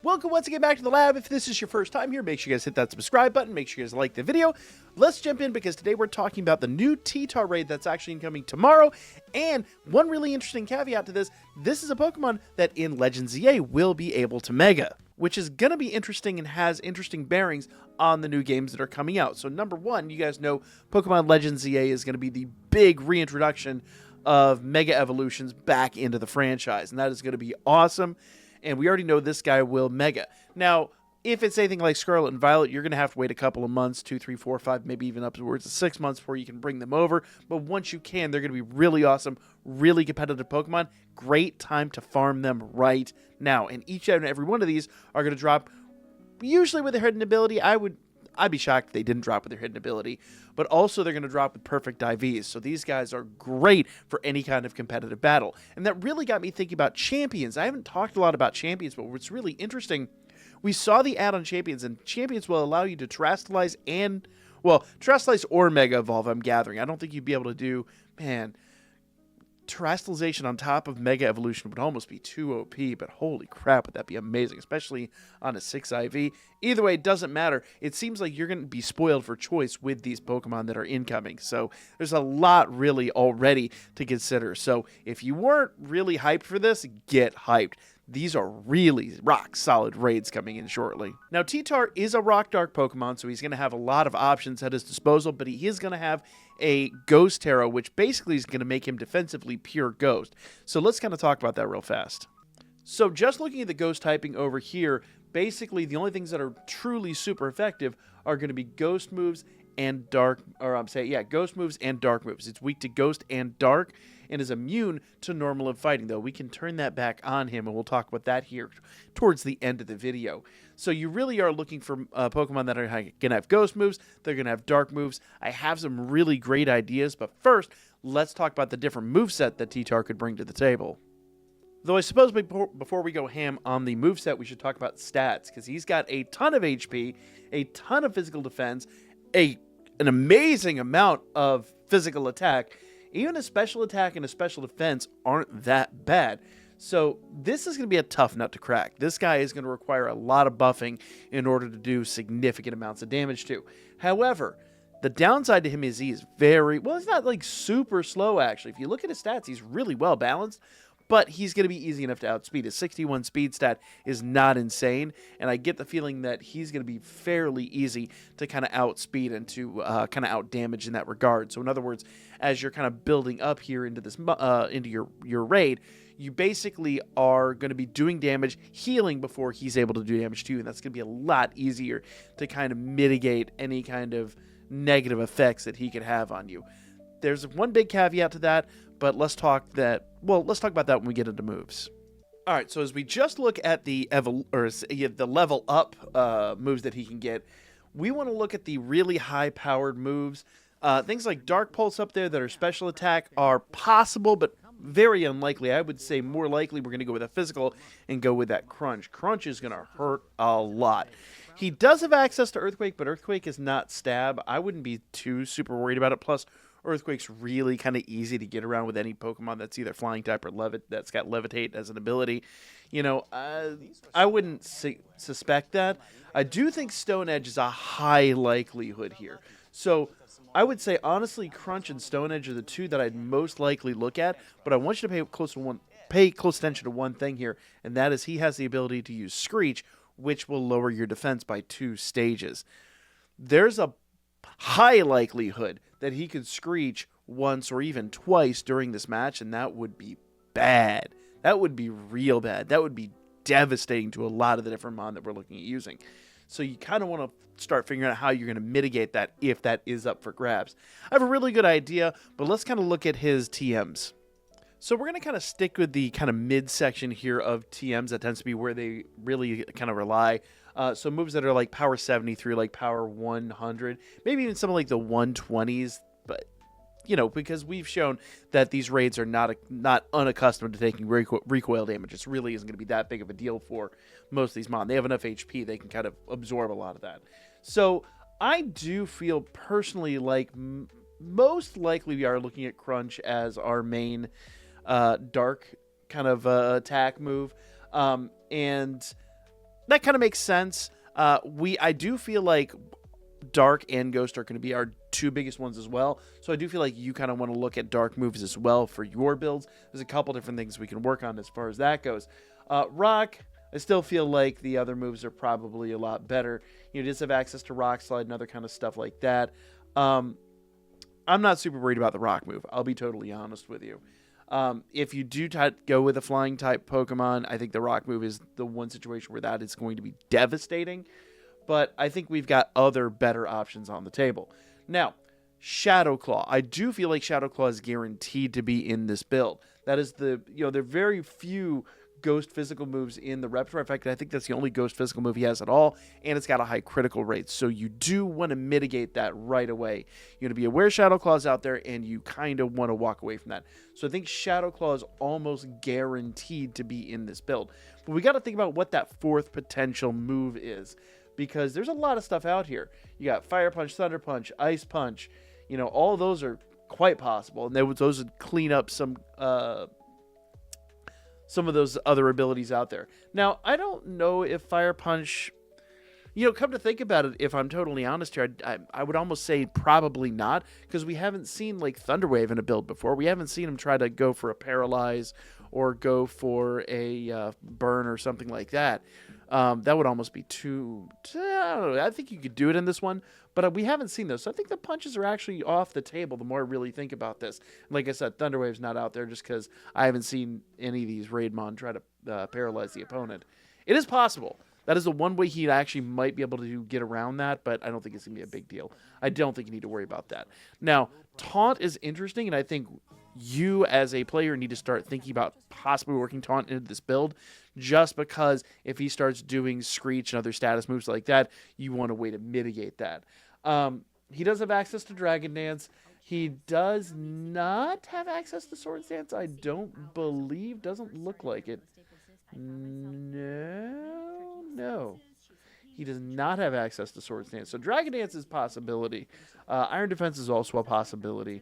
Welcome once again back to the lab. If this is your first time here, make sure you guys hit that subscribe button. Make sure you guys like the video. Let's jump in because today we're talking about the new Tyranitar raid that's actually incoming tomorrow. And one really interesting caveat to this, this is a Pokemon that in Legends EA will be able to Mega, which is going to be interesting and has interesting bearings on the new games that are coming out. So number one, you guys know Pokemon Legends EA is going to be the big reintroduction of Mega Evolutions back into the franchise. And that is going to be awesome. And we already know this guy will Mega. Now, if it's anything like Scarlet and Violet, you're going to have to wait a couple of months, 2, 3, 4, 5, maybe even upwards of 6 months before you can bring them over. But once you can, they're going to be really awesome, really competitive Pokemon. Great time to farm them right now. And each and every one of these are going to drop, usually with a hidden ability. I'd be shocked if they didn't drop with their hidden ability. But also they're going to drop with perfect IVs. So these guys are great for any kind of competitive battle. And that really got me thinking about champions. I haven't talked a lot about champions, but what's really interesting, we saw the add-on champions, and champions will allow you to terastallize and, well, terastallize or Mega Evolve, I'm gathering. I don't think you'd be able to do, man, terastallization on top of Mega Evolution would almost be too OP, but holy crap, would that be amazing, especially on a 6 IV. Either way, it doesn't matter. It seems like you're going to be spoiled for choice with these Pokemon that are incoming, so there's a lot really already to consider. So if you weren't really hyped for this, get hyped. These are really rock-solid raids coming in shortly. Now, Tyranitar is a rock-dark Pokemon, so he's going to have a lot of options at his disposal, but he is going to have a Ghost Tera, which basically is going to make him defensively pure Ghost. So let's kind of talk about that real fast. So just looking at the Ghost typing over here, basically the only things that are truly super effective are going to be Ghost moves and Dark, or I'm saying, yeah, Ghost moves and Dark moves. It's weak to Ghost and Dark, and is immune to normal and fighting, though. We can turn that back on him, and we'll talk about that here towards the end of the video. So you really are looking for Pokemon that are going to have Ghost moves, they're going to have Dark moves. I have some really great ideas, but first, let's talk about the different moveset that Tyranitar could bring to the table. Though I suppose before we go ham on the moveset, we should talk about stats, because he's got a ton of HP, a ton of physical defense, an amazing amount of physical attack. Even a special attack and a special defense aren't that bad. So this is going to be a tough nut to crack. This guy is going to require a lot of buffing in order to do significant amounts of damage to. However, the downside to him is he's very, well, he's not like super slow actually. If you look at his stats, he's really well balanced. But he's going to be easy enough to outspeed. His 61 speed stat is not insane, and I get the feeling that he's going to be fairly easy to kind of outspeed and to kind of outdamage in that regard. So in other words, as you're kind of building up here into this into your raid, you basically are going to be doing damage, healing before he's able to do damage to you, and that's going to be a lot easier to kind of mitigate any kind of negative effects that he could have on you. There's one big caveat to that, but let's talk about that when we get into moves. All right, so as we just look at the level up moves that he can get, we want to look at the really high-powered moves. Things like Dark Pulse up there that are special attack are possible, but very unlikely. I would say more likely we're going to go with a physical and go with that Crunch. Crunch is going to hurt a lot. He does have access to Earthquake, but Earthquake is not stab. I wouldn't be too super worried about it. Plus, Earthquake's really kind of easy to get around with any Pokemon that's either Flying type or that's got Levitate as an ability. You know, I wouldn't suspect that. I do think Stone Edge is a high likelihood here. So I would say, honestly, Crunch and Stone Edge are the two that I'd most likely look at, but I want you to pay close attention to one thing here, and that is he has the ability to use Screech, which will lower your defense by 2 stages. There's a high likelihood that he could Screech once or even twice during this match, and that would be bad. That would be real bad. That would be devastating to a lot of the different mon that we're looking at using. So you kind of want to start figuring out how you're going to mitigate that if that is up for grabs. I have a really good idea, but let's kind of look at his TMs. So we're going to kind of stick with the kind of mid-section here of TMs. That tends to be where they really kind of rely. So moves that are like power 70 through like power 100, maybe even some of like the 120s, but you know, because we've shown that these raids are not unaccustomed to taking recoil damage. It really isn't going to be that big of a deal for most of these mon. They have enough HP, they can kind of absorb a lot of that. So I do feel personally like most likely we are looking at Crunch as our main dark kind of attack move. And that kind of makes sense. I do feel like Dark and Ghost are going to be our two biggest ones as well. So I do feel like you kind of want to look at Dark moves as well for your builds. There's a couple different things we can work on as far as that goes. Rock, I still feel like the other moves are probably a lot better. You just have access to Rock Slide and other kind of stuff like that. I'm not super worried about the Rock move. I'll be totally honest with you. If you do go with a flying type Pokemon, I think the Rock move is the one situation where that is going to be devastating. But I think we've got other better options on the table. Now, Shadow Claw. I do feel like Shadow Claw is guaranteed to be in this build. That is there are very few Ghost physical moves in the repertoire. In fact, I think that's the only Ghost physical move he has at all, and it's got a high critical rate. So you do want to mitigate that right away. You want to be aware Shadow Claw's out there, and you kind of want to walk away from that. So I think Shadow Claw is almost guaranteed to be in this build. But we got to think about what that fourth potential move is, because there's a lot of stuff out here. You got Fire Punch, Thunder Punch, Ice Punch. All of those are quite possible, and those would clean up some of those other abilities out there. Now, I don't know if Fire Punch, come to think about it, if I'm totally honest here, I would almost say probably not, because we haven't seen like Thunder Wave in a build before. We haven't seen him try to go for a Paralyze or go for a Burn or something like that. That would almost be too, I don't know, I think you could do it in this one, but we haven't seen those. So I think the punches are actually off the table the more I really think about this. Like I said, Thunder Wave's not out there just because I haven't seen any of these Raidmon try to paralyze the opponent. It is possible. That is the one way he actually might be able to get around that, but I don't think it's going to be a big deal. I don't think you need to worry about that. Now, Taunt is interesting, and I think you as a player need to start thinking about possibly working Taunt into this build, just because if he starts doing Screech and other status moves like that, you want a way to mitigate that. He does have access to Dragon Dance. He does not have access to Sword Dance, I don't believe. Doesn't look like it. No. He does not have access to Sword Dance. So Dragon Dance is a possibility. Iron Defense is also a possibility.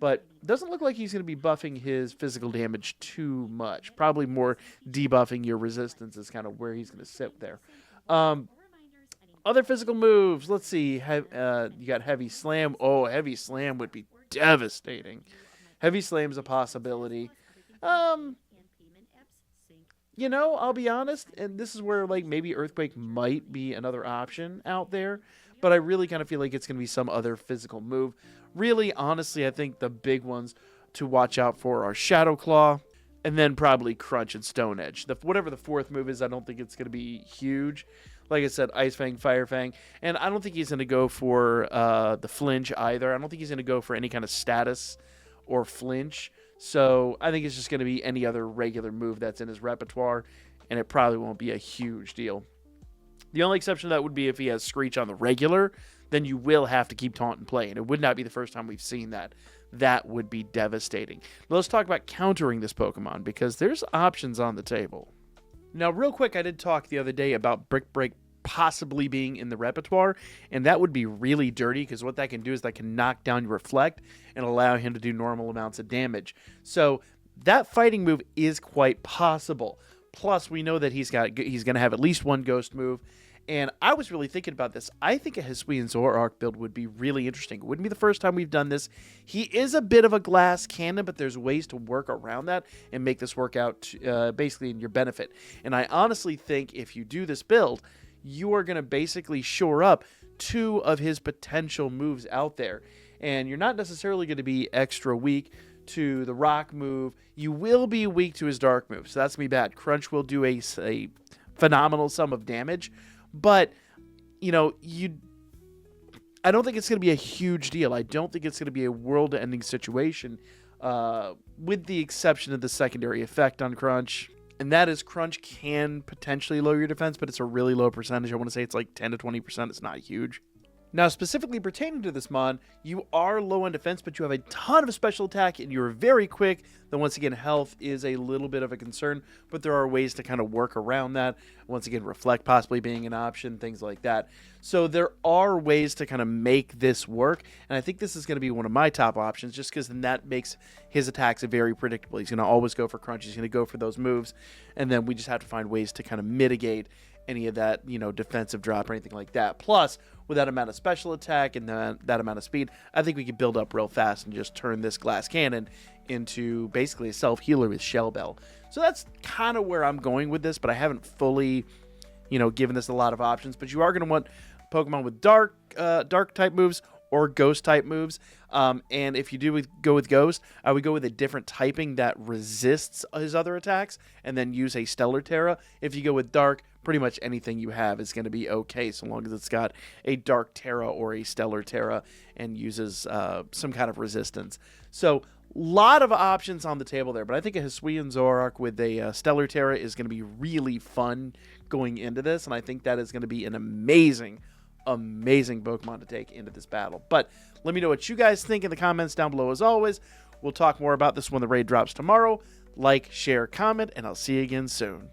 But doesn't look like he's going to be buffing his physical damage too much. Probably more debuffing your resistance is kind of where he's going to sit there. Other physical moves. Let's see. You got Heavy Slam. Oh, Heavy Slam would be devastating. Heavy Slam's a possibility. I'll be honest, and this is where like maybe Earthquake might be another option out there, but I really kind of feel like it's going to be some other physical move. Really, honestly, I think the big ones to watch out for are Shadow Claw, and then probably Crunch and Stone Edge. Whatever the fourth move is, I don't think it's going to be huge. Like I said, Ice Fang, Fire Fang, and I don't think he's going to go for the Flinch either. I don't think he's going to go for any kind of status or flinch. So I think it's just going to be any other regular move that's in his repertoire, and it probably won't be a huge deal. The only exception to that would be if he has Screech on the regular, then you will have to keep Taunt in play, and it would not be the first time we've seen that. That would be devastating. Let's talk about countering this Pokemon, because there's options on the table. Now, real quick, I did talk the other day about Brick Break possibly being in the repertoire, and that would be really dirty, because what that can do is that can knock down your Reflect and allow him to do normal amounts of damage. So that fighting move is quite possible. Plus, we know that he's going to have at least one Ghost move, and I was really thinking about this. I think a Hisuian Zoroark build would be really interesting. It wouldn't be the first time we've done this. He is a bit of a glass cannon, but there's ways to work around that and make this work out basically in your benefit. And I honestly think if you do this build, you are going to basically shore up two of his potential moves out there. And you're not necessarily going to be extra weak to the Rock move. You will be weak to his Dark move, so that's going to be bad. Crunch will do a phenomenal sum of damage, but, I don't think it's going to be a huge deal. I don't think it's going to be a world-ending situation, with the exception of the secondary effect on Crunch. And that is Crunch can potentially lower your defense, but it's a really low percentage. I want to say it's like 10 to 20%. It's not huge. Now, specifically pertaining to this mon, you are low on defense, but you have a ton of special attack, and you're very quick. Then once again, health is a little bit of a concern, but there are ways to kind of work around that. Once again, Reflect possibly being an option, things like that. So there are ways to kind of make this work, and I think this is going to be one of my top options, just because then that makes his attacks very predictable. He's going to always go for Crunch. He's going to go for those moves, and then we just have to find ways to kind of mitigate any of that, defensive drop or anything like that. Plus, with that amount of special attack and that amount of speed, I think we could build up real fast and just turn this glass cannon into basically a self-healer with Shell Bell. So that's kind of where I'm going with this, but I haven't fully, given this a lot of options. But you are going to want Pokemon with dark type moves or ghost type moves. And if you do go with ghost, I would go with a different typing that resists his other attacks and then use a stellar tera. If you go with dark, pretty much anything you have is going to be okay, so long as it's got a dark tera or a stellar tera and uses some kind of resistance. So lot of options on the table there, but I think a Hisuian Zoroark with a stellar tera is going to be really fun going into this, and I think that is going to be an amazing Pokemon to take into this battle. But let me know what you guys think in the comments down below. As always, we'll talk more about this when the raid drops tomorrow. Like, share, comment, and I'll see you again soon.